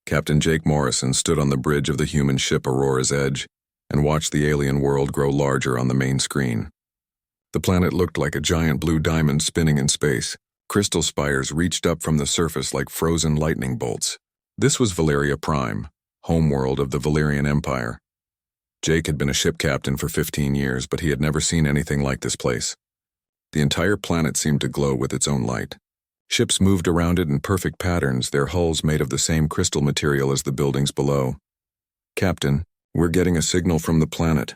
Captain Jake Morrison stood on the bridge of the human ship Aurora's Edge and watched the alien world grow larger on the main screen. The planet looked like a giant blue diamond spinning in space. Crystal spires reached up from the surface like frozen lightning bolts. This was Valeria Prime, homeworld of the Valerian Empire. Jake had been a ship captain for 15 years, but he had never seen anything like this place. The entire planet seemed to glow with its own light. Ships moved around it in perfect patterns, their hulls made of the same crystal material as the buildings below. "Captain, we're getting a signal from the planet,"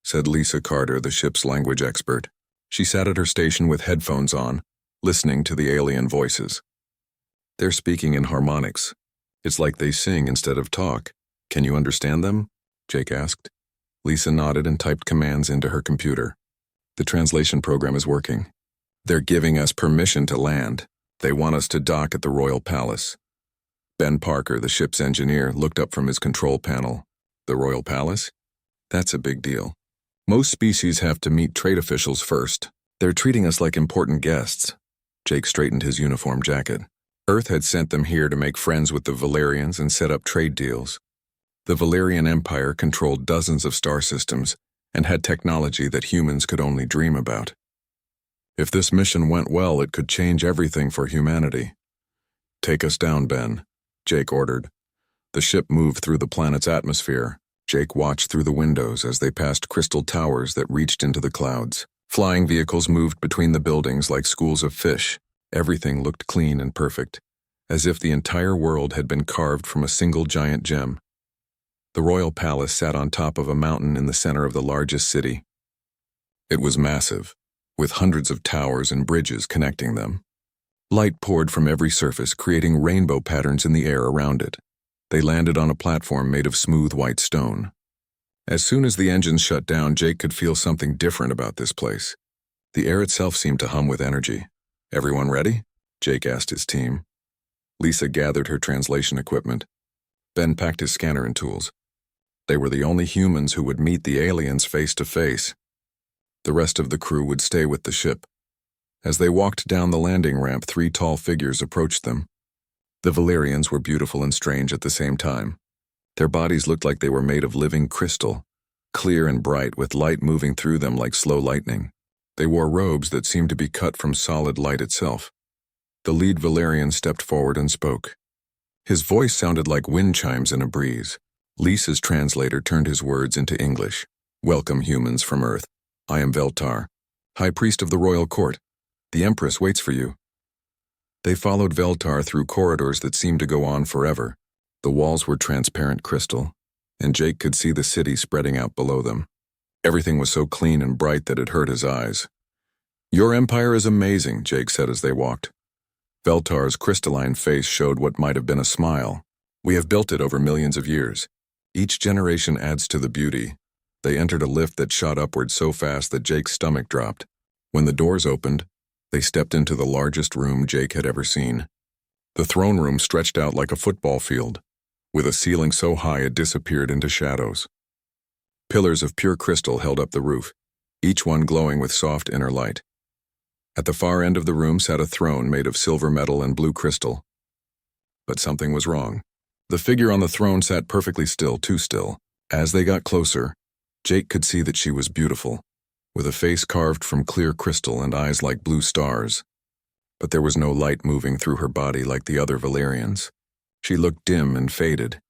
said Lisa Carter, the ship's language expert. She sat at her station with headphones on, listening to the alien voices. "They're speaking in harmonics. It's like they sing instead of talk. Can you understand them?" Jake asked. Lisa nodded and typed commands into her computer. "The translation program is working. They're giving us permission to land. They want us to dock at the Royal Palace." Ben Parker, the ship's engineer, looked up from his control panel. "The Royal Palace? That's a big deal. Most species have to meet trade officials first. They're treating us like important guests." Jake straightened his uniform jacket. Earth had sent them here to make friends with the Valerians and set up trade deals. The Valerian Empire controlled dozens of star systems and had technology that humans could only dream about. If this mission went well, it could change everything for humanity. "Take us down, Ben," Jake ordered. The ship moved through the planet's atmosphere. Jake watched through the windows as they passed crystal towers that reached into the clouds. Flying vehicles moved between the buildings like schools of fish. Everything looked clean and perfect, as if the entire world had been carved from a single giant gem. The royal palace sat on top of a mountain in the center of the largest city. It was massive, with hundreds of towers and bridges connecting them. Light poured from every surface, creating rainbow patterns in the air around it. They landed on a platform made of smooth white stone. As soon as the engines shut down, Jake could feel something different about this place. The air itself seemed to hum with energy. "Everyone ready?" Jake asked his team. Lisa gathered her translation equipment. Ben packed his scanner and tools. They were the only humans who would meet the aliens face to face. The rest of the crew would stay with the ship. As they walked down the landing ramp, 3 tall figures approached them. The Valerians were beautiful and strange at the same time. Their bodies looked like they were made of living crystal, clear and bright with light moving through them like slow lightning. They wore robes that seemed to be cut from solid light itself. The lead Valerian stepped forward and spoke. His voice sounded like wind chimes in a breeze. Lisa's translator turned his words into English. "Welcome, humans from Earth. I am Veltar, High Priest of the Royal Court. The Empress waits for you." They followed Veltar through corridors that seemed to go on forever. The walls were transparent crystal, and Jake could see the city spreading out below them. Everything was so clean and bright that it hurt his eyes. "Your empire is amazing," Jake said as they walked. Veltar's crystalline face showed what might have been a smile. "We have built it over millions of years. Each generation adds to the beauty." They entered a lift that shot upward so fast that Jake's stomach dropped. When the doors opened, they stepped into the largest room Jake had ever seen. The throne room stretched out like a football field, with a ceiling so high it disappeared into shadows. Pillars of pure crystal held up the roof, each one glowing with soft inner light. At the far end of the room sat a throne made of silver metal and blue crystal. But something was wrong. The figure on the throne sat perfectly still, too still. As they got closer, Jake could see that she was beautiful, with a face carved from clear crystal and eyes like blue stars. But there was no light moving through her body like the other Valerians. She looked dim and faded.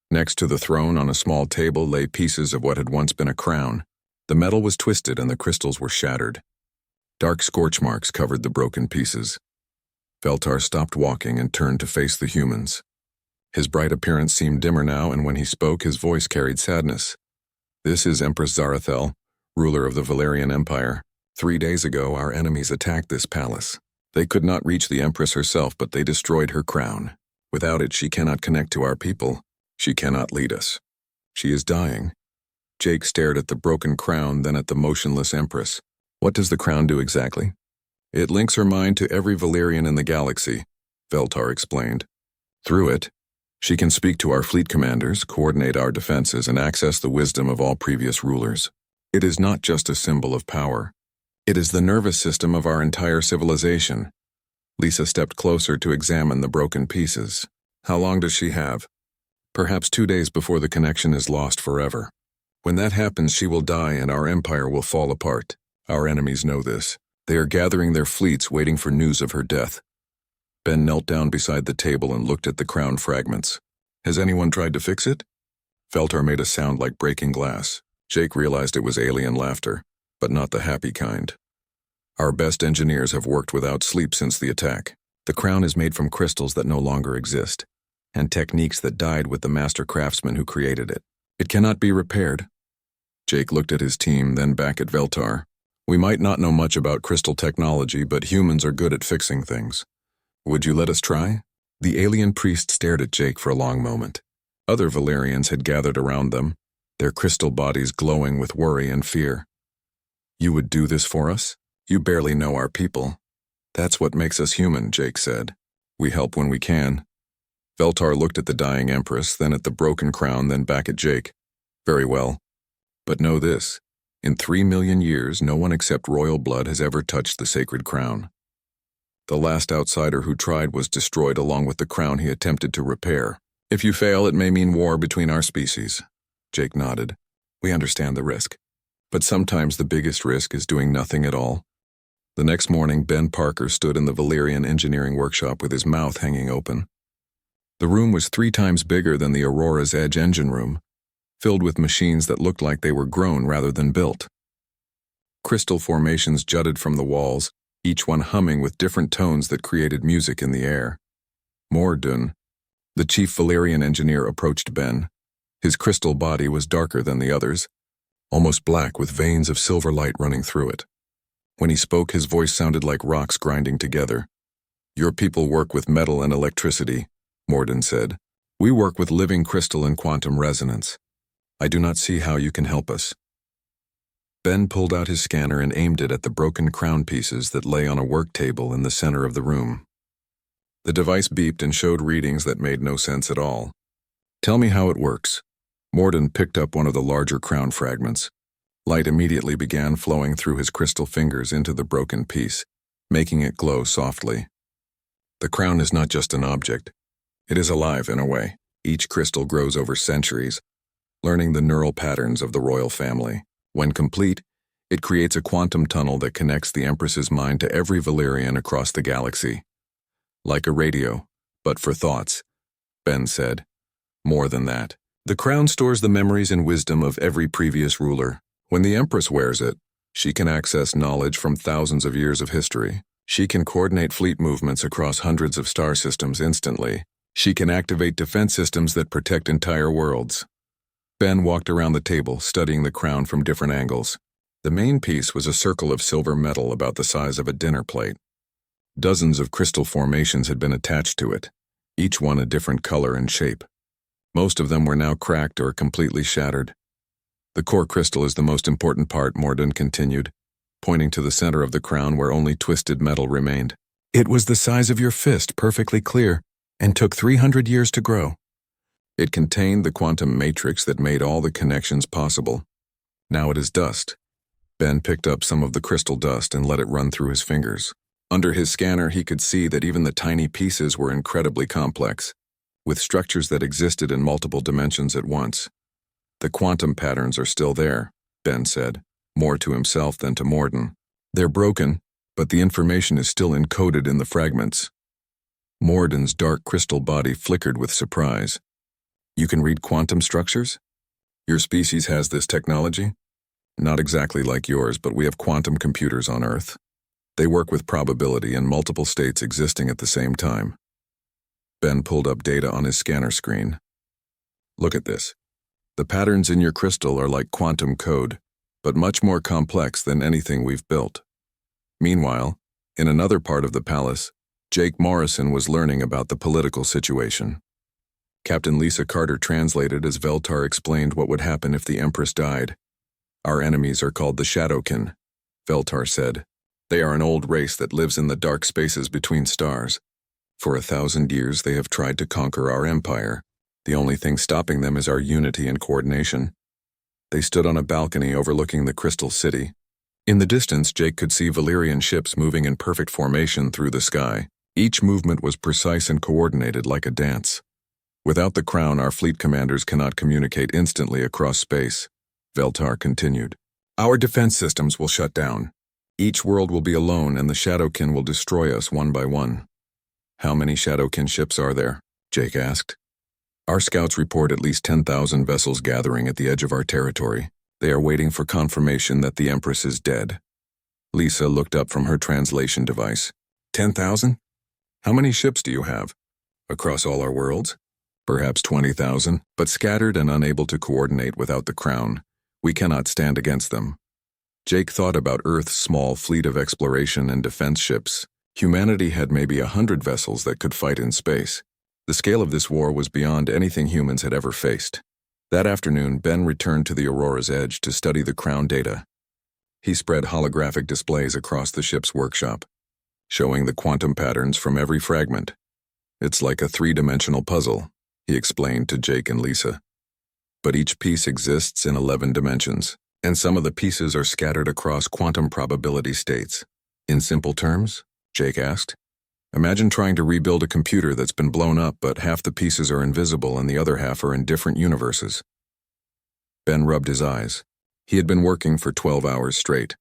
Next to the throne on a small table lay pieces of what had once been a crown. The metal was twisted and the crystals were shattered. Dark scorch marks covered the broken pieces. Veltar stopped walking and turned to face the humans. His bright appearance seemed dimmer now, and when he spoke, his voice carried sadness. "This is Empress Zarathel, ruler of the Valerian Empire. 3 days ago, our enemies attacked this palace. They could not reach the Empress herself, but they destroyed her crown. Without it, she cannot connect to our people. She cannot lead us. She is dying." Jake stared at the broken crown, then at the motionless Empress. "What does the crown do exactly?" "It links her mind to every Valerian in the galaxy," Veltar explained. "Through it, she can speak to our fleet commanders, coordinate our defenses, and access the wisdom of all previous rulers. It is not just a symbol of power. It is the nervous system of our entire civilization." Lisa stepped closer to examine the broken pieces. "How long does she have?" Perhaps 2 days before the connection is lost forever. When that happens, she will die and our empire will fall apart. Our enemies know this. They are gathering their fleets waiting for news of her death. Ben knelt down beside the table and looked at the crown fragments. Has anyone tried to fix it? Veltar made a sound like breaking glass. Jake realized it was alien laughter, but not the happy kind. Our best engineers have worked without sleep since the attack. The crown is made from crystals that no longer exist, and techniques that died with the master craftsman who created it. It cannot be repaired. Jake looked at his team, then back at Veltar. We might not know much about crystal technology, but humans are good at fixing things. Would you let us try? The alien priest stared at Jake for a long moment. Other Valerians had gathered around them, their crystal bodies glowing with worry and fear. You would do this for us? You barely know our people. That's what makes us human, Jake said. We help when we can. Veltar looked at the dying empress, then at the broken crown, then back at Jake. Very well. But know this. In 3 million years, no one except royal blood has ever touched the sacred crown. The last outsider who tried was destroyed along with the crown he attempted to repair. If you fail, it may mean war between our species. Jake nodded. We understand the risk. But sometimes the biggest risk is doing nothing at all. The next morning, Ben Parker stood in the Valerian engineering workshop with his mouth hanging open. The room was 3 times bigger than the Aurora's Edge engine room, filled with machines that looked like they were grown rather than built. Crystal formations jutted from the walls, each one humming with different tones that created music in the air. Morden, the chief Valerian engineer, approached Ben. His crystal body was darker than the others, almost black with veins of silver light running through it. When he spoke, his voice sounded like rocks grinding together. Your people work with metal and electricity, Morden said. We work with living crystal and quantum resonance. I do not see how you can help us. Ben pulled out his scanner and aimed it at the broken crown pieces that lay on a work table in the center of the room. The device beeped and showed readings that made no sense at all. Tell me how it works. Morden picked up one of the larger crown fragments. Light immediately began flowing through his crystal fingers into the broken piece, making it glow softly. The crown is not just an object. It is alive in a way. Each crystal grows over centuries, learning the neural patterns of the royal family. When complete, it creates a quantum tunnel that connects the Empress's mind to every Valerian across the galaxy. Like a radio, but for thoughts, Ben said. More than that. The crown stores the memories and wisdom of every previous ruler. When the Empress wears it, she can access knowledge from thousands of years of history. She can coordinate fleet movements across hundreds of star systems instantly. She can activate defense systems that protect entire worlds. Ben walked around the table, studying the crown from different angles. The main piece was a circle of silver metal about the size of a dinner plate. Dozens of crystal formations had been attached to it, each one a different color and shape. Most of them were now cracked or completely shattered. The core crystal is the most important part, Morden continued, pointing to the center of the crown where only twisted metal remained. It was the size of your fist, perfectly clear, and took 300 years to grow. It contained the quantum matrix that made all the connections possible. Now it is dust. Ben picked up some of the crystal dust and let it run through his fingers. Under his scanner, he could see that even the tiny pieces were incredibly complex, with structures that existed in multiple dimensions at once. The quantum patterns are still there, Ben said, more to himself than to Morden. They're broken, but the information is still encoded in the fragments. Morden's dark crystal body flickered with surprise. You can read quantum structures? Your species has this technology? Not exactly like yours, but we have quantum computers on Earth. They work with probability and multiple states existing at the same time. Ben pulled up data on his scanner screen. Look at this. The patterns in your crystal are like quantum code, but much more complex than anything we've built. Meanwhile, in another part of the palace, Jake Morrison was learning about the political situation. Captain Lisa Carter translated as Veltar explained what would happen if the Empress died. Our enemies are called the Shadowkin, Veltar said. They are an old race that lives in the dark spaces between stars. For 1,000 years they have tried to conquer our empire. The only thing stopping them is our unity and coordination. They stood on a balcony overlooking the Crystal City. In the distance, Jake could see Valerian ships moving in perfect formation through the sky. Each movement was precise and coordinated like a dance. Without the crown, our fleet commanders cannot communicate instantly across space, Veltar continued. Our defense systems will shut down. Each world will be alone, and the Shadowkin will destroy us one by one. How many Shadowkin ships are there? Jake asked. Our scouts report at least 10,000 vessels gathering at the edge of our territory. They are waiting for confirmation that the Empress is dead. Lisa looked up from her translation device. 10,000? How many ships do you have? Across all our worlds? Perhaps 20,000, but scattered and unable to coordinate without the crown. We cannot stand against them. Jake thought about Earth's small fleet of exploration and defense ships. Humanity had maybe 100 vessels that could fight in space. The scale of this war was beyond anything humans had ever faced. That afternoon, Ben returned to the Aurora's edge to study the crown data. He spread holographic displays across the ship's workshop, showing the quantum patterns from every fragment. It's like a three-dimensional puzzle, he explained to Jake and Lisa. But each piece exists in 11 dimensions, and some of the pieces are scattered across quantum probability states. In simple terms, Jake asked, imagine trying to rebuild a computer that's been blown up, but half the pieces are invisible and the other half are in different universes. Ben rubbed his eyes. He had been working for 12 hours straight.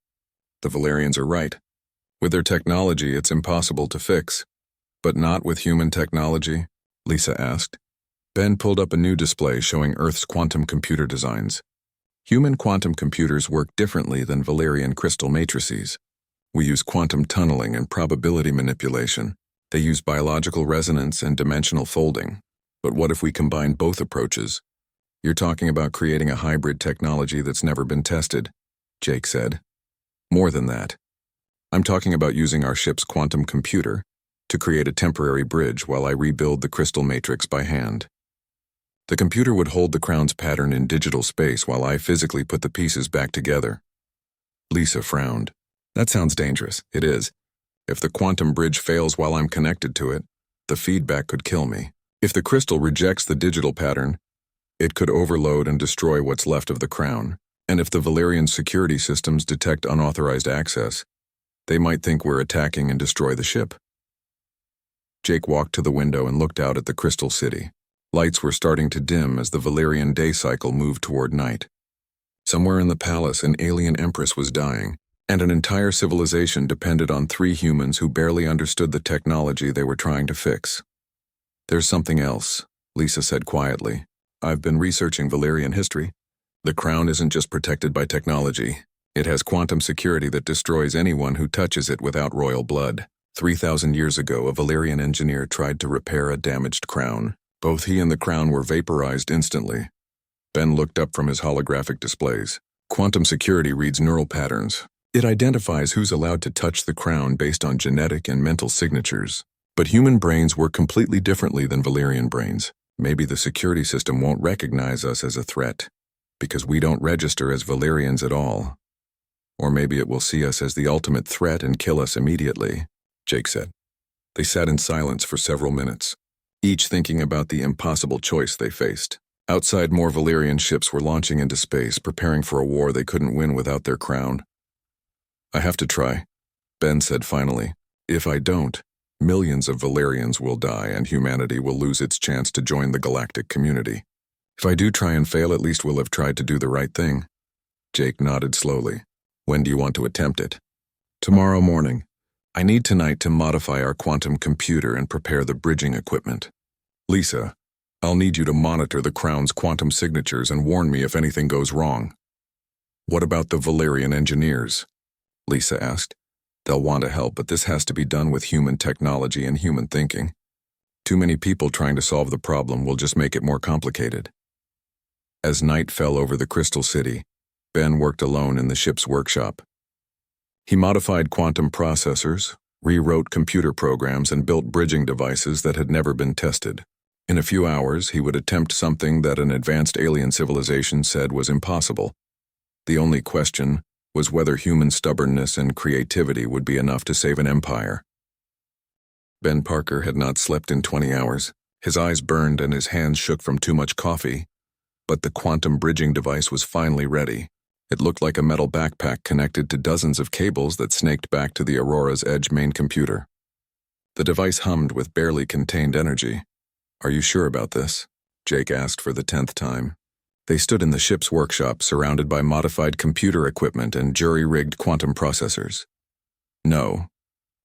The Valerians are right. With their technology, it's impossible to fix. But not with human technology? Lisa asked. Ben pulled up a new display showing Earth's quantum computer designs. Human quantum computers work differently than Valerian crystal matrices. We use quantum tunneling and probability manipulation. They use biological resonance and dimensional folding. But what if we combine both approaches? You're talking about creating a hybrid technology that's never been tested, Jake said. More than that. I'm talking about using our ship's quantum computer to create a temporary bridge while I rebuild the crystal matrix by hand. The computer would hold the crown's pattern in digital space while I physically put the pieces back together. Lisa frowned. That sounds dangerous. It is. If the quantum bridge fails while I'm connected to it, the feedback could kill me. If the crystal rejects the digital pattern, it could overload and destroy what's left of the crown. And if the Valerian security systems detect unauthorized access, they might think we're attacking and destroy the ship. Jake walked to the window and looked out at the Crystal City. Lights were starting to dim as the Valerian day cycle moved toward night. Somewhere in the palace, an alien empress was dying, and an entire civilization depended on 3 humans who barely understood the technology they were trying to fix. There's something else, Lisa said quietly. I've been researching Valerian history. The crown isn't just protected by technology. It has quantum security that destroys anyone who touches it without royal blood. 3,000 years ago, a Valerian engineer tried to repair a damaged crown. Both he and the crown were vaporized instantly. Ben looked up from his holographic displays. Quantum security reads neural patterns. It identifies who's allowed to touch the crown based on genetic and mental signatures. But human brains work completely differently than Valerian brains. Maybe the security system won't recognize us as a threat, because we don't register as Valerians at all. Or maybe it will see us as the ultimate threat and kill us immediately, Jake said. They sat in silence for several minutes, each thinking about the impossible choice they faced. Outside, more Valerian ships were launching into space, preparing for a war they couldn't win without their crown. I have to try, Ben said finally. If I don't, millions of Valerians will die and humanity will lose its chance to join the galactic community. If I do try and fail, at least we'll have tried to do the right thing. Jake nodded slowly. When do you want to attempt it? Tomorrow morning. I need tonight to modify our quantum computer and prepare the bridging equipment. Lisa, I'll need you to monitor the crown's quantum signatures and warn me if anything goes wrong. What about the Valerian engineers? Lisa asked. They'll want to help, but this has to be done with human technology and human thinking. Too many people trying to solve the problem will just make it more complicated. As night fell over the Crystal City, Ben worked alone in the ship's workshop. He modified quantum processors, rewrote computer programs, and built bridging devices that had never been tested. In a few hours, he would attempt something that an advanced alien civilization said was impossible. The only question was whether human stubbornness and creativity would be enough to save an empire. Ben Parker had not slept in 20 hours. His eyes burned and his hands shook from too much coffee. But the quantum bridging device was finally ready. It looked like a metal backpack connected to dozens of cables that snaked back to the Aurora's Edge main computer. The device hummed with barely contained energy. Are you sure about this? Jake asked for the 10th time. They stood in the ship's workshop, surrounded by modified computer equipment and jury-rigged quantum processors. No,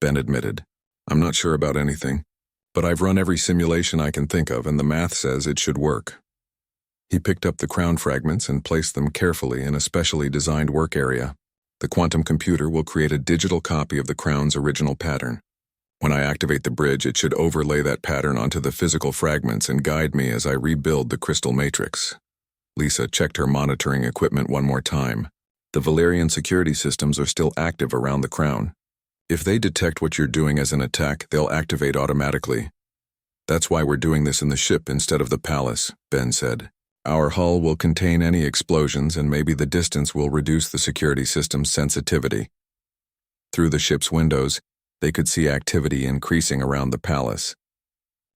Ben admitted. I'm not sure about anything, but I've run every simulation I can think of, and the math says it should work. He picked up the crown fragments and placed them carefully in a specially designed work area. The quantum computer will create a digital copy of the crown's original pattern. When I activate the bridge, it should overlay that pattern onto the physical fragments and guide me as I rebuild the crystal matrix. Lisa checked her monitoring equipment one more time. The Valerian security systems are still active around the crown. If they detect what you're doing as an attack, they'll activate automatically. That's why we're doing this in the ship instead of the palace, Ben said. Our hull will contain any explosions, and maybe the distance will reduce the security system's sensitivity. Through the ship's windows, they could see activity increasing around the palace.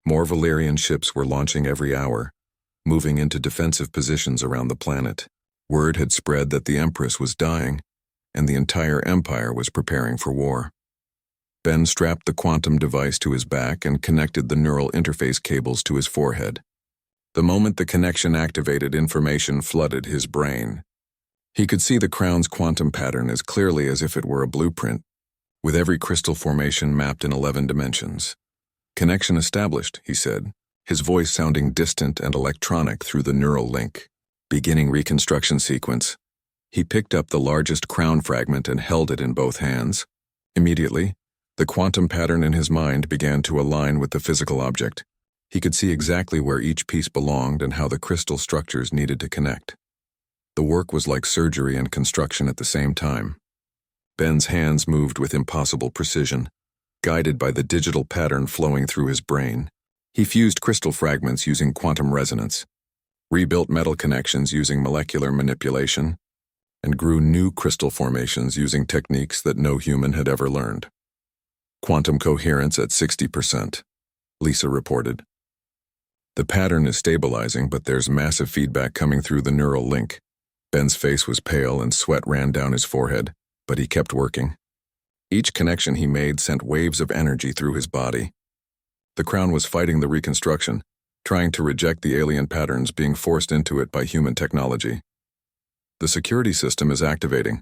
More Valerian ships were launching every hour, moving into defensive positions around the planet. Word had spread that the Empress was dying, and the entire empire was preparing for war. Ben strapped the quantum device to his back and connected the neural interface cables to his forehead. The moment the connection activated, information flooded his brain. He could see the crown's quantum pattern as clearly as if it were a blueprint, with every crystal formation mapped in 11 dimensions. Connection established, he said, his voice sounding distant and electronic through the neural link. Beginning reconstruction sequence. He picked up the largest crown fragment and held it in both hands. Immediately, the quantum pattern in his mind began to align with the physical object. He could see exactly where each piece belonged and how the crystal structures needed to connect. The work was like surgery and construction at the same time. Ben's hands moved with impossible precision, guided by the digital pattern flowing through his brain. He fused crystal fragments using quantum resonance, rebuilt metal connections using molecular manipulation, and grew new crystal formations using techniques that no human had ever learned. Quantum coherence at 60%, Lisa reported. The pattern is stabilizing, but there's massive feedback coming through the neural link. Ben's face was pale and sweat ran down his forehead, but he kept working. Each connection he made sent waves of energy through his body. The crown was fighting the reconstruction, trying to reject the alien patterns being forced into it by human technology. The security system is activating,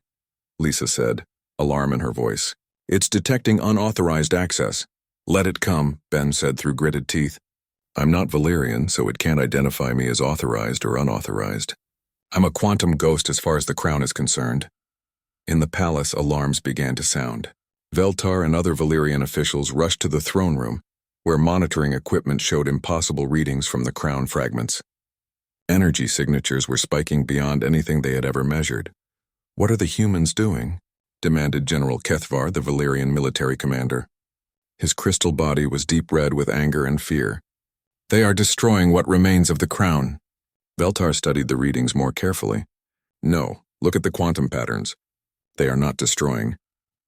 Lisa said, alarm in her voice. It's detecting unauthorized access. Let it come, Ben said through gritted teeth. I'm not Valerian, so it can't identify me as authorized or unauthorized. I'm a quantum ghost as far as the crown is concerned. In the palace, alarms began to sound. Veltar and other Valerian officials rushed to the throne room, where monitoring equipment showed impossible readings from the crown fragments. Energy signatures were spiking beyond anything they had ever measured. What are the humans doing? Demanded General Kethvar, the Valerian military commander. His crystal body was deep red with anger and fear. They are destroying what remains of the crown. Veltar studied the readings more carefully. No, look at the quantum patterns. They are not destroying.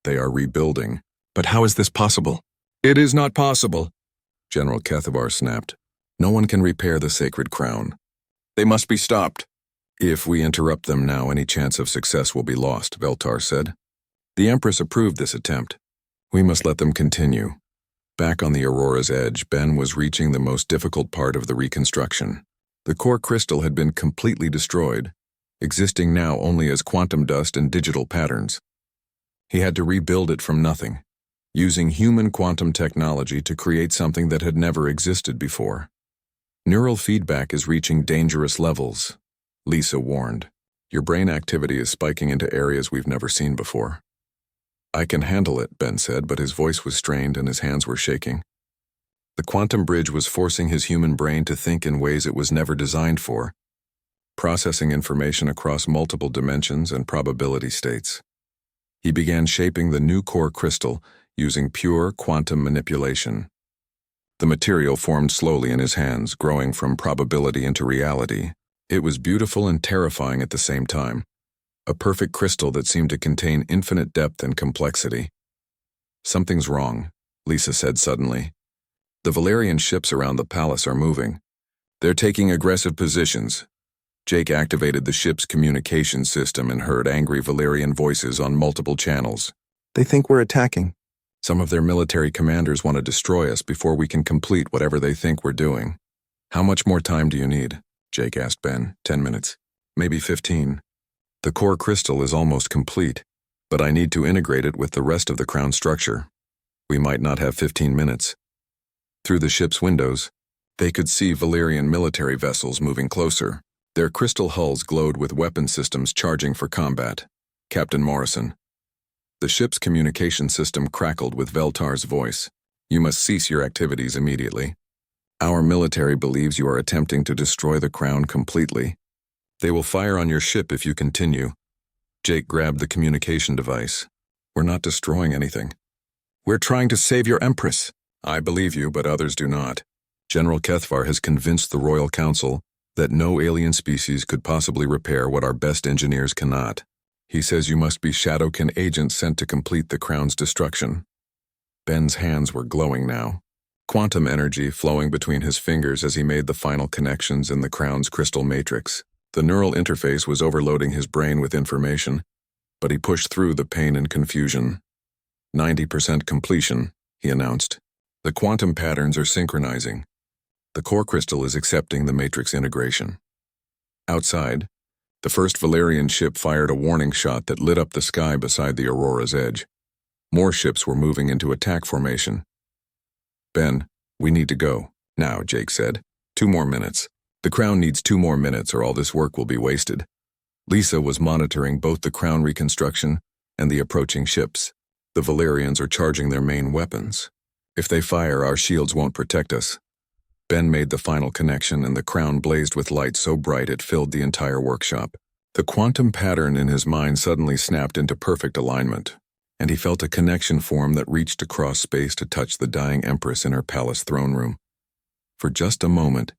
They are rebuilding. But how is this possible? It is not possible, General Kethvar snapped. No one can repair the sacred crown. They must be stopped. If we interrupt them now, any chance of success will be lost, Veltar said. The Empress approved this attempt. We must let them continue. Back on the Aurora's edge, Ben was reaching the most difficult part of the reconstruction. The core crystal had been completely destroyed, existing now only as quantum dust and digital patterns. He had to rebuild it from nothing, using human quantum technology to create something that had never existed before. Neural feedback is reaching dangerous levels, Lisa warned. Your brain activity is spiking into areas we've never seen before. I can handle it, Ben said, but his voice was strained and his hands were shaking. The quantum bridge was forcing his human brain to think in ways it was never designed for, processing information across multiple dimensions and probability states. He began shaping the new core crystal using pure quantum manipulation. The material formed slowly in his hands, growing from probability into reality. It was beautiful and terrifying at the same time. A perfect crystal that seemed to contain infinite depth and complexity. Something's wrong, Lisa said suddenly. The Valerian ships around the palace are moving. They're taking aggressive positions. Jake activated the ship's communication system and heard angry Valerian voices on multiple channels. They think we're attacking. Some of their military commanders want to destroy us before we can complete whatever they think we're doing. How much more time do you need? Jake asked Ben. 10 minutes. Maybe 15. The core crystal is almost complete, but I need to integrate it with the rest of the crown structure. We might not have 15 minutes. Through the ship's windows, they could see Valerian military vessels moving closer. Their crystal hulls glowed with weapon systems charging for combat. Captain Morrison. The ship's communication system crackled with Veltar's voice. You must cease your activities immediately. Our military believes you are attempting to destroy the crown completely. They will fire on your ship if you continue. Jake grabbed the communication device. We're not destroying anything. We're trying to save your Empress. I believe you, but others do not. General Kethvar has convinced the Royal Council that no alien species could possibly repair what our best engineers cannot. He says you must be Shadowkin agents sent to complete the crown's destruction. Ben's hands were glowing now. Quantum energy flowing between his fingers as he made the final connections in the crown's crystal matrix. The neural interface was overloading his brain with information, but he pushed through the pain and confusion. 90% completion, he announced. The quantum patterns are synchronizing. The core crystal is accepting the matrix integration. Outside, the first Valerian ship fired a warning shot that lit up the sky beside the Aurora's edge. More ships were moving into attack formation. Ben, we need to go. Now, Jake said. 2 more minutes. The crown needs 2 more minutes or all this work will be wasted. Lisa was monitoring both the crown reconstruction and the approaching ships. The Valerians are charging their main weapons. If they fire, our shields won't protect us. Ben made the final connection and the crown blazed with light so bright it filled the entire workshop. The quantum pattern in his mind suddenly snapped into perfect alignment, and he felt a connection form that reached across space to touch the dying Empress in her palace throne room. For just a moment,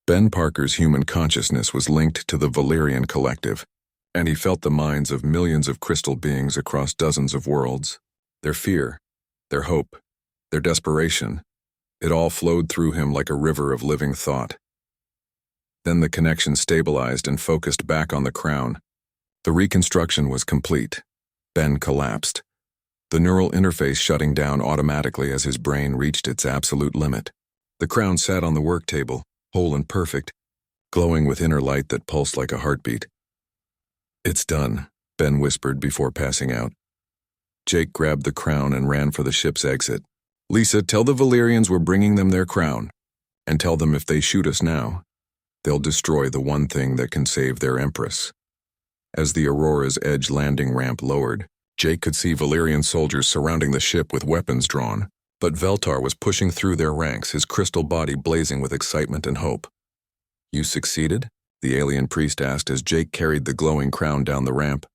Ben Parker's human consciousness was linked to the Valerian collective, and he felt the minds of millions of crystal beings across dozens of worlds. Their fear, their hope, their desperation, it all flowed through him like a river of living thought. Then the connection stabilized and focused back on the crown. The reconstruction was complete. Ben collapsed, the neural interface shutting down automatically as his brain reached its absolute limit. The crown sat on the work table, whole and perfect, glowing with inner light that pulsed like a heartbeat. It's done, Ben whispered before passing out. Jake grabbed the crown and ran for the ship's exit. Lisa, tell the Valerians we're bringing them their crown, and tell them if they shoot us now, they'll destroy the one thing that can save their Empress. As the Aurora's edge landing ramp lowered, Jake could see Valerian soldiers surrounding the ship with weapons drawn, but Veltar was pushing through their ranks, his crystal body blazing with excitement and hope. You succeeded? The alien priest asked as Jake carried the glowing crown down the ramp.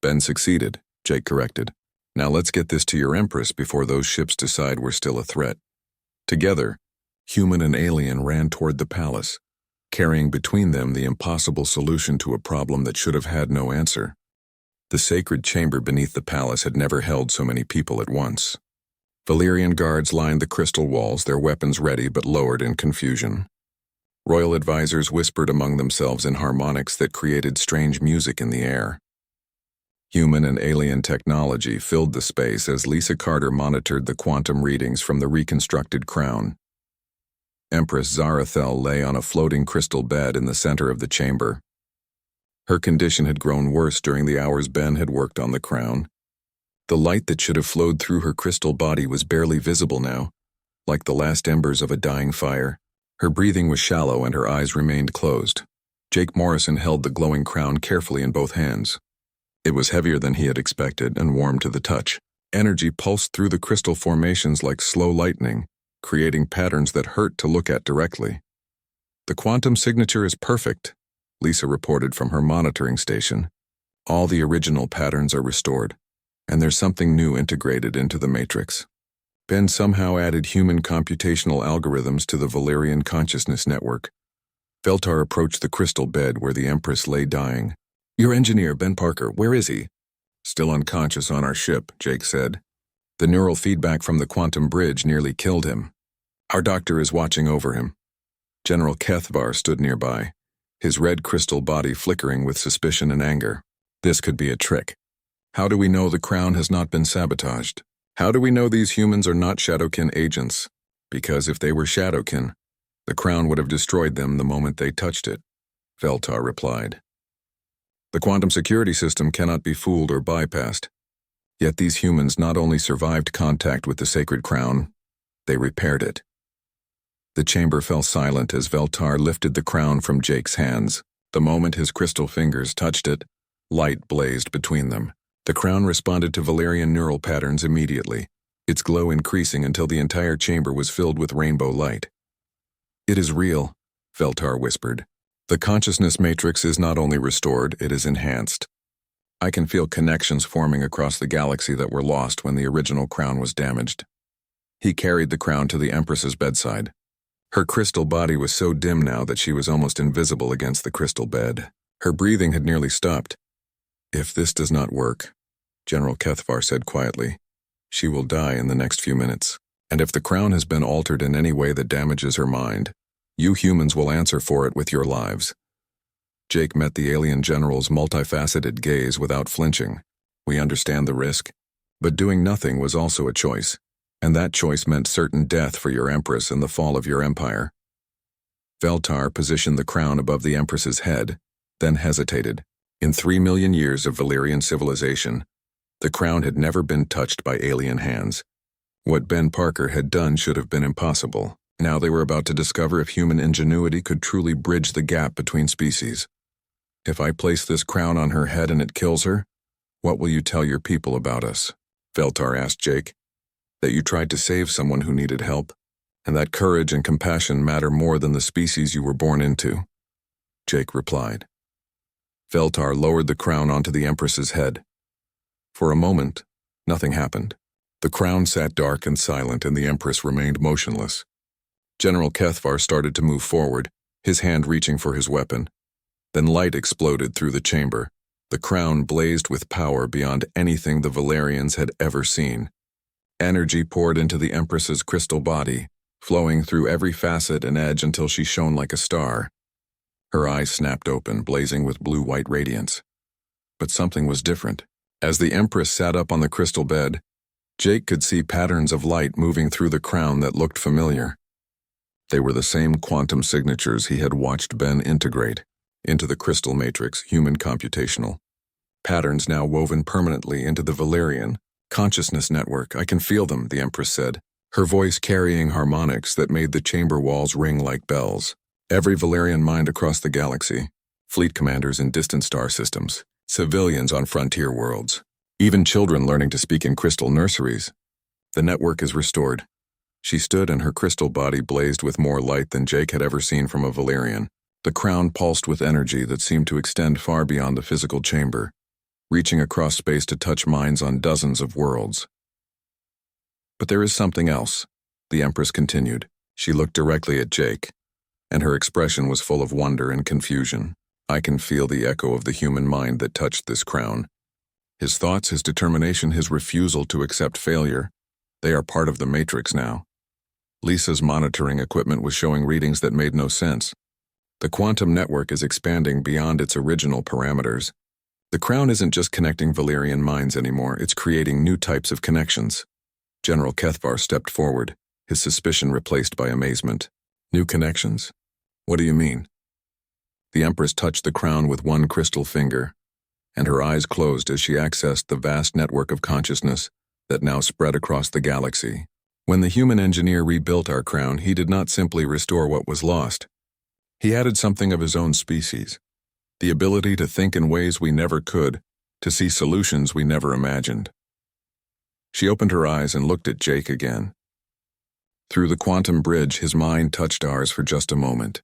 Ben succeeded, Jake corrected. Now let's get this to your Empress before those ships decide we're still a threat. Together, human and alien ran toward the palace, carrying between them the impossible solution to a problem that should have had no answer. The sacred chamber beneath the palace had never held so many people at once. Valerian guards lined the crystal walls, their weapons ready but lowered in confusion. Royal advisors whispered among themselves in harmonics that created strange music in the air. Human and alien technology filled the space as Lisa Carter monitored the quantum readings from the reconstructed crown. Empress Zarathel lay on a floating crystal bed in the center of the chamber. Her condition had grown worse during the hours Ben had worked on the crown. The light that should have flowed through her crystal body was barely visible now, like the last embers of a dying fire. Her breathing was shallow and her eyes remained closed. Jake Morrison held the glowing crown carefully in both hands. It was heavier than he had expected and warm to the touch. Energy pulsed through the crystal formations like slow lightning, creating patterns that hurt to look at directly. The quantum signature is perfect, Lisa reported from her monitoring station. All the original patterns are restored, and there's something new integrated into the matrix. Ben somehow added human computational algorithms to the Valerian consciousness network. Veltar approached the crystal bed where the Empress lay dying. Your engineer, Ben Parker, where is he? Still unconscious on our ship, Jake said. The neural feedback from the quantum bridge nearly killed him. Our doctor is watching over him. General Kethvar stood nearby, his red crystal body flickering with suspicion and anger. This could be a trick. How do we know the crown has not been sabotaged? How do we know these humans are not Shadowkin agents? Because if they were Shadowkin, The crown would have destroyed them the moment they touched it, Veltar replied. The quantum security system cannot be fooled or bypassed. Yet these humans not only survived contact with the sacred crown, they repaired it. The chamber fell silent as Veltar lifted the crown from Jake's hands. The moment his crystal fingers touched it, light blazed between them. The crown responded to Valerian neural patterns immediately, its glow increasing until the entire chamber was filled with rainbow light. "It is real," Veltar whispered. "The consciousness matrix is not only restored, it is enhanced. I can feel connections forming across the galaxy that were lost when the original crown was damaged." He carried the crown to the Empress's bedside. Her crystal body was so dim now that she was almost invisible against the crystal bed. Her breathing had nearly stopped. "If this does not work," General Kethvar said quietly, "she will die in the next few minutes. And if the crown has been altered in any way that damages her mind, you humans will answer for it with your lives." Jake met the alien general's multifaceted gaze without flinching. "We understand the risk, but doing nothing was also a choice, and that choice meant certain death for your Empress and the fall of your empire." Veltar positioned the crown above the Empress's head, then hesitated. In 3 million years of Valerian civilization, the crown had never been touched by alien hands. What Ben Parker had done should have been impossible. Now they were about to discover if human ingenuity could truly bridge the gap between species. "If I place this crown on her head and it kills her, what will you tell your people about us?" Veltar asked Jake. "That you tried to save someone who needed help, and that courage and compassion matter more than the species you were born into." Jake replied. Veltar lowered the crown onto the Empress's head. For a moment, nothing happened. The crown sat dark and silent, and the Empress remained motionless. General Kethvar started to move forward, his hand reaching for his weapon. Then light exploded through the chamber. The crown blazed with power beyond anything the Valerians had ever seen. Energy poured into the Empress's crystal body, flowing through every facet and edge until she shone like a star. Her eyes snapped open, blazing with blue-white radiance. But something was different. As the Empress sat up on the crystal bed, Jake could see patterns of light moving through the crown that looked familiar. They were the same quantum signatures he had watched Ben integrate into the crystal matrix, human computational. Patterns now woven permanently into the Valerian consciousness network. "I can feel them," the Empress said, her voice carrying harmonics that made the chamber walls ring like bells. Every Valerian mind across the galaxy, fleet commanders in distant star systems, civilians on frontier worlds, even children learning to speak in crystal nurseries. "The network is restored." She stood and her crystal body blazed with more light than Jake had ever seen from a Valerian. The crown pulsed with energy that seemed to extend far beyond the physical chamber, reaching across space to touch minds on dozens of worlds. "But there is something else," the Empress continued. She looked directly at Jake, and her expression was full of wonder and confusion. "I can feel the echo of the human mind that touched this crown. His thoughts, his determination, his refusal to accept failure. They are part of the matrix now." Lisa's monitoring equipment was showing readings that made no sense. The quantum network is expanding beyond its original parameters. The crown isn't just connecting Valerian minds anymore, it's creating new types of connections. General Kethvar stepped forward, his suspicion replaced by amazement. "New connections? What do you mean?" The Empress touched the crown with one crystal finger, and her eyes closed as she accessed the vast network of consciousness that now spread across the galaxy. "When the human engineer rebuilt our crown, he did not simply restore what was lost. He added something of his own species, the ability to think in ways we never could, to see solutions we never imagined." She opened her eyes and looked at Jake again. Through the quantum bridge, his mind touched ours for just a moment.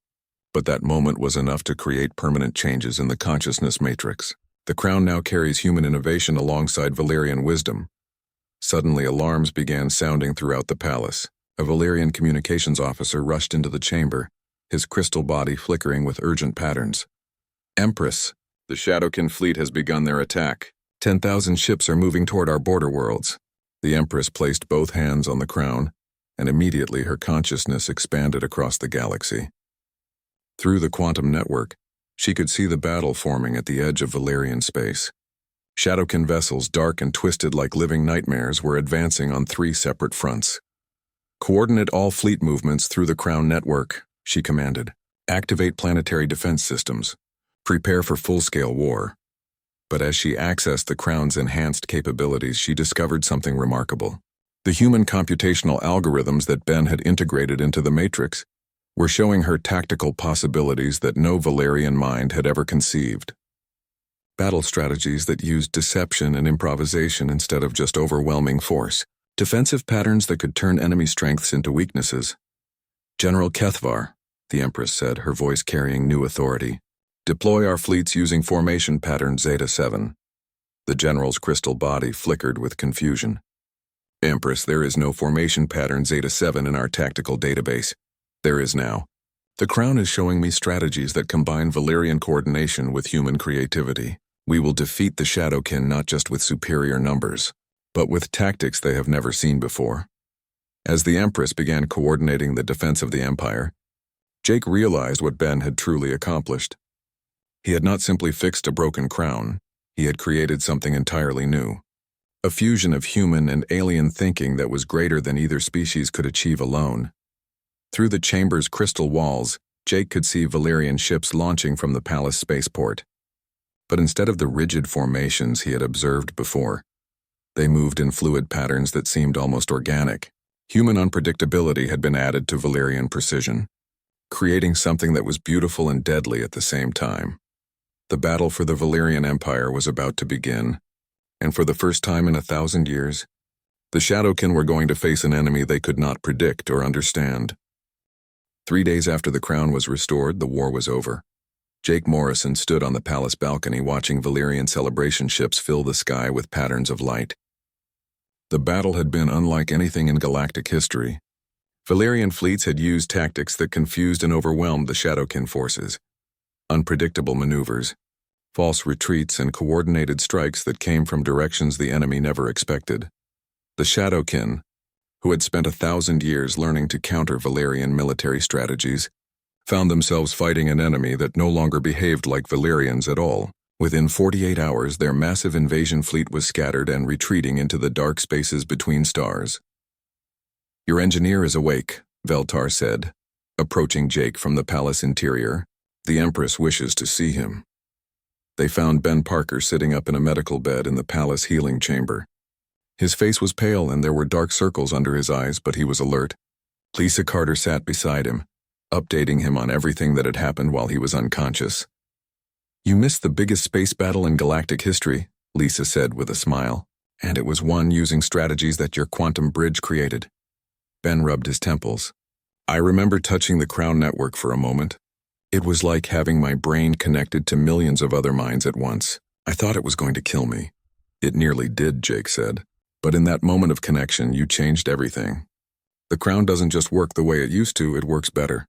But that moment was enough to create permanent changes in the consciousness matrix. The crown now carries human innovation alongside Valerian wisdom. Suddenly, alarms began sounding throughout the palace. A Valerian communications officer rushed into the chamber, his crystal body flickering with urgent patterns. "Empress, the Shadowkin fleet has begun their attack. 10,000 ships are moving toward our border worlds." The Empress placed both hands on the crown, and immediately her consciousness expanded across the galaxy. Through the quantum network, she could see the battle forming at the edge of Valerian space. Shadowkin vessels, dark and twisted like living nightmares, were advancing on 3 separate fronts. "Coordinate all fleet movements through the crown network," she commanded. Activate planetary defense systems. Prepare for full-scale war. But as she accessed the Crown's enhanced capabilities, she discovered something remarkable. The human computational algorithms that Ben had integrated into the Matrix were showing her tactical possibilities that no Valerian mind had ever conceived. Battle strategies that used deception and improvisation instead of just overwhelming force. Defensive patterns that could turn enemy strengths into weaknesses. General Kethvar, the Empress said, her voice carrying new authority. Deploy our fleets using formation pattern Zeta 7. The general's crystal body flickered with confusion. Empress, there is no formation pattern Zeta 7 in our tactical database. There is now. The Crown is showing me strategies that combine Valerian coordination with human creativity. We will defeat the Shadowkin not just with superior numbers, but with tactics they have never seen before. As the Empress began coordinating the defense of the Empire, Jake realized what Ben had truly accomplished. He had not simply fixed a broken crown, he had created something entirely new. A fusion of human and alien thinking that was greater than either species could achieve alone. Through the chamber's crystal walls, Jake could see Valerian ships launching from the palace spaceport. But instead of the rigid formations he had observed before, they moved in fluid patterns that seemed almost organic. Human unpredictability had been added to Valerian precision, creating something that was beautiful and deadly at the same time. The battle for the Valerian Empire was about to begin, and for the first time in 1,000 years, the Shadowkin were going to face an enemy they could not predict or understand. 3 days after the crown was restored, the war was over. Jake Morrison stood on the palace balcony watching Valerian celebration ships fill the sky with patterns of light. The battle had been unlike anything in galactic history. Valerian fleets had used tactics that confused and overwhelmed the Shadowkin forces. Unpredictable maneuvers, false retreats, and coordinated strikes that came from directions the enemy never expected. The Shadowkin, who had spent 1,000 years learning to counter Valerian military strategies, found themselves fighting an enemy that no longer behaved like Valerians at all. Within 48 hours, their massive invasion fleet was scattered and retreating into the dark spaces between stars. Your engineer is awake, Veltar said, approaching Jake from the palace interior. The Empress wishes to see him. They found Ben Parker sitting up in a medical bed in the palace healing chamber. His face was pale and there were dark circles under his eyes, but he was alert. Lisa Carter sat beside him, updating him on everything that had happened while he was unconscious. You missed the biggest space battle in galactic history, Lisa said with a smile, and it was one using strategies that your quantum bridge created. Ben rubbed his temples. I remember touching the Crown network for a moment. It was like having my brain connected to millions of other minds at once. I thought it was going to kill me. It nearly did, Jake said. But in that moment of connection, you changed everything. The Crown doesn't just work the way it used to, it works better.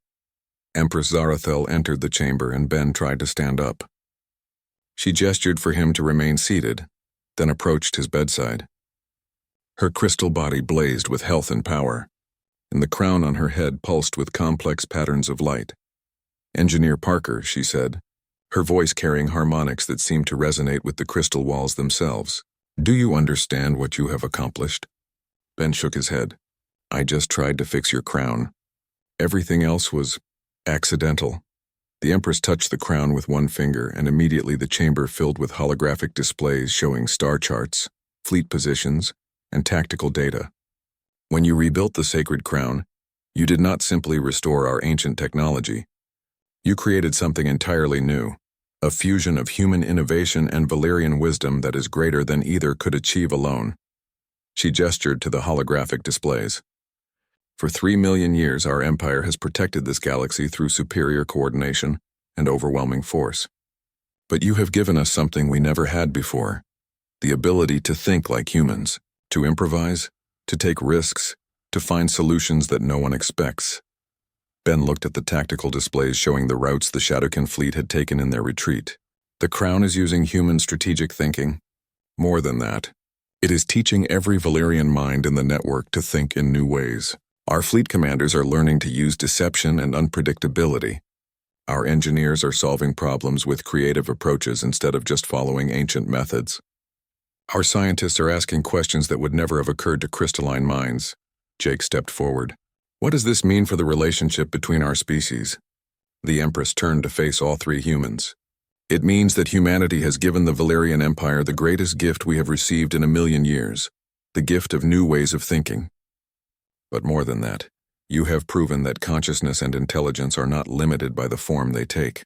Empress Zarathel entered the chamber and Ben tried to stand up. She gestured for him to remain seated, then approached his bedside. Her crystal body blazed with health and power, and the crown on her head pulsed with complex patterns of light. Engineer Parker, she said, her voice carrying harmonics that seemed to resonate with the crystal walls themselves. Do you understand what you have accomplished? Ben shook his head. I just tried to fix your crown. Everything else was accidental. The Empress touched the crown with one finger, and immediately the chamber filled with holographic displays showing star charts, fleet positions, and tactical data. When you rebuilt the sacred crown, you did not simply restore our ancient technology. You created something entirely new, a fusion of human innovation and Valerian wisdom that is greater than either could achieve alone. She gestured to the holographic displays. For 3 million years, our empire has protected this galaxy through superior coordination and overwhelming force. But you have given us something we never had before, the ability to think like humans, to improvise, to take risks, to find solutions that no one expects. Ben looked at the tactical displays showing the routes the Shadowkin fleet had taken in their retreat. The Crown is using human strategic thinking. More than that, it is teaching every Valerian mind in the network to think in new ways. Our fleet commanders are learning to use deception and unpredictability. Our engineers are solving problems with creative approaches instead of just following ancient methods. Our scientists are asking questions that would never have occurred to crystalline minds. Jake stepped forward. What does this mean for the relationship between our species? The Empress turned to face all three humans. It means that humanity has given the Valerian Empire the greatest gift we have received in 1,000,000 years, the gift of new ways of thinking. But more than that, you have proven that consciousness and intelligence are not limited by the form they take.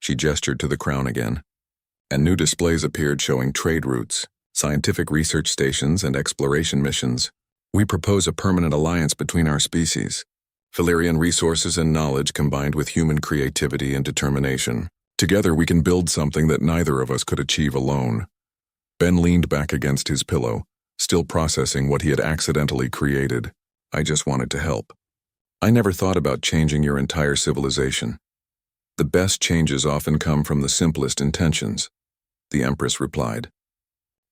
She gestured to the crown again, and new displays appeared showing trade routes, scientific research stations, and exploration missions. We propose a permanent alliance between our species, Valerian resources and knowledge combined with human creativity and determination. Together we can build something that neither of us could achieve alone. Ben leaned back against his pillow, still processing what he had accidentally created. I just wanted to help. I never thought about changing your entire civilization. The best changes often come from the simplest intentions, the Empress replied.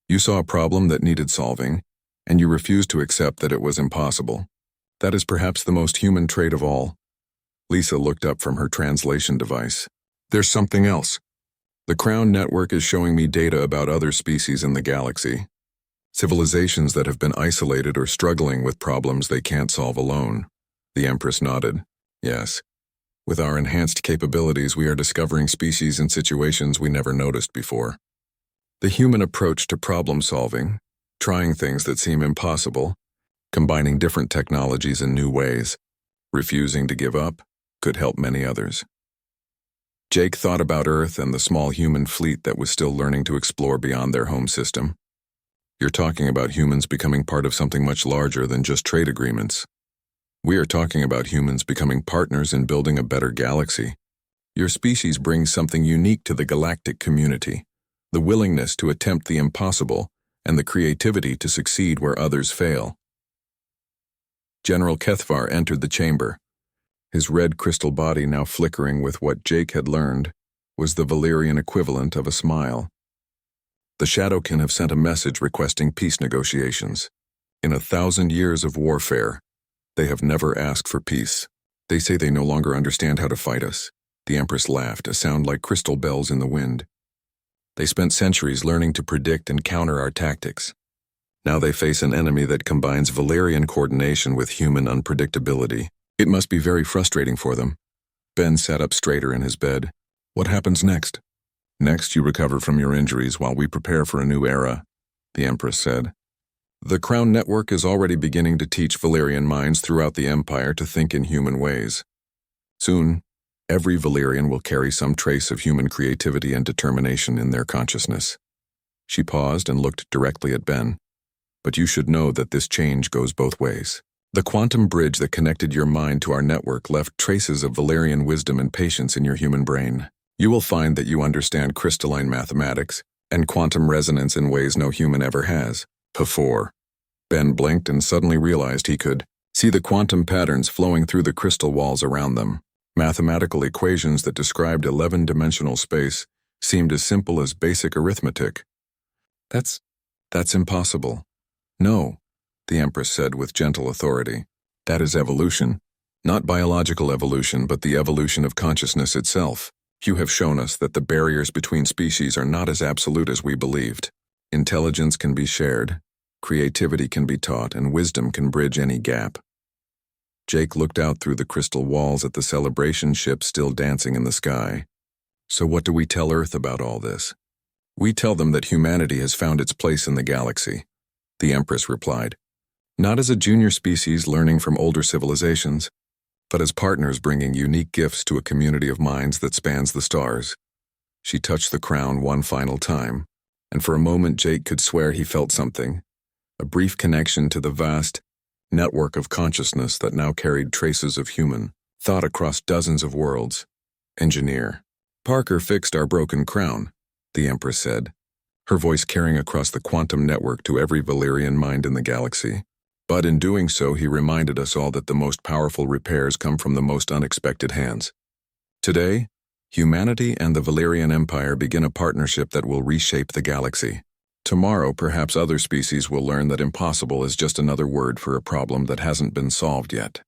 You saw a problem that needed solving, and you refused to accept that it was impossible. That is perhaps the most human trait of all. Lisa looked up from her translation device. There's something else. The Crown Network is showing me data about other species in the galaxy. Civilizations that have been isolated or struggling with problems they can't solve alone. The Empress nodded. Yes. With our enhanced capabilities, we are discovering species in situations we never noticed before. The human approach to problem solving, trying things that seem impossible, combining different technologies in new ways, refusing to give up, could help many others. Jake thought about Earth and the small human fleet that was still learning to explore beyond their home system. You're talking about humans becoming part of something much larger than just trade agreements. We are talking about humans becoming partners in building a better galaxy. Your species brings something unique to the galactic community, the willingness to attempt the impossible and the creativity to succeed where others fail. General Kethvar entered the chamber. His red crystal body, now flickering with what Jake had learned, was the Valerian equivalent of a smile. The Shadowkin have sent a message requesting peace negotiations. In 1,000 years of warfare, they have never asked for peace. They say they no longer understand how to fight us. The Empress laughed, a sound like crystal bells in the wind. They spent centuries learning to predict and counter our tactics. Now they face an enemy that combines Valerian coordination with human unpredictability. It must be very frustrating for them. Ben sat up straighter in his bed. What happens next? Next, you recover from your injuries while we prepare for a new era, the Empress said. The Crown Network is already beginning to teach Valerian minds throughout the Empire to think in human ways. Soon, every Valerian will carry some trace of human creativity and determination in their consciousness. She paused and looked directly at Ben. But you should know that this change goes both ways. The quantum bridge that connected your mind to our network left traces of Valerian wisdom and patience in your human brain. You will find that you understand crystalline mathematics and quantum resonance in ways no human ever has before. Ben blinked and suddenly realized he could see the quantum patterns flowing through the crystal walls around them. Mathematical equations that described 11-dimensional space seemed as simple as basic arithmetic. That's impossible. No, the Empress said with gentle authority. That is evolution. Not biological evolution, but the evolution of consciousness itself. You have shown us that the barriers between species are not as absolute as we believed. Intelligence can be shared, creativity can be taught, and wisdom can bridge any gap. Jake looked out through the crystal walls at the celebration ship still dancing in the sky. So what do we tell Earth about all this? We tell them that humanity has found its place in the galaxy, the Empress replied. Not as a junior species learning from older civilizations, but as partners bringing unique gifts to a community of minds that spans the stars. She touched the crown one final time, and for a moment Jake could swear he felt something, a brief connection to the vast network of consciousness that now carried traces of human thought across dozens of worlds. Engineer. Parker fixed our broken crown, the Empress said, her voice carrying across the quantum network to every Valerian mind in the galaxy. But in doing so, he reminded us all that the most powerful repairs come from the most unexpected hands. Today, humanity and the Valerian Empire begin a partnership that will reshape the galaxy. Tomorrow, perhaps other species will learn that impossible is just another word for a problem that hasn't been solved yet.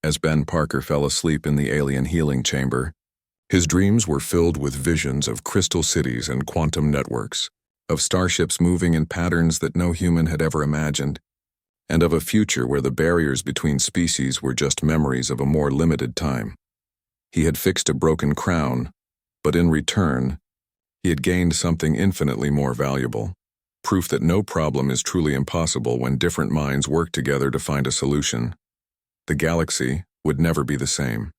As Ben Parker fell asleep in the alien healing chamber, his dreams were filled with visions of crystal cities and quantum networks, of starships moving in patterns that no human had ever imagined. and of a future where the barriers between species were just memories of a more limited time. He had fixed a broken crown, but in return, he had gained something infinitely more valuable, proof that no problem is truly impossible when different minds work together to find a solution. The galaxy would never be the same.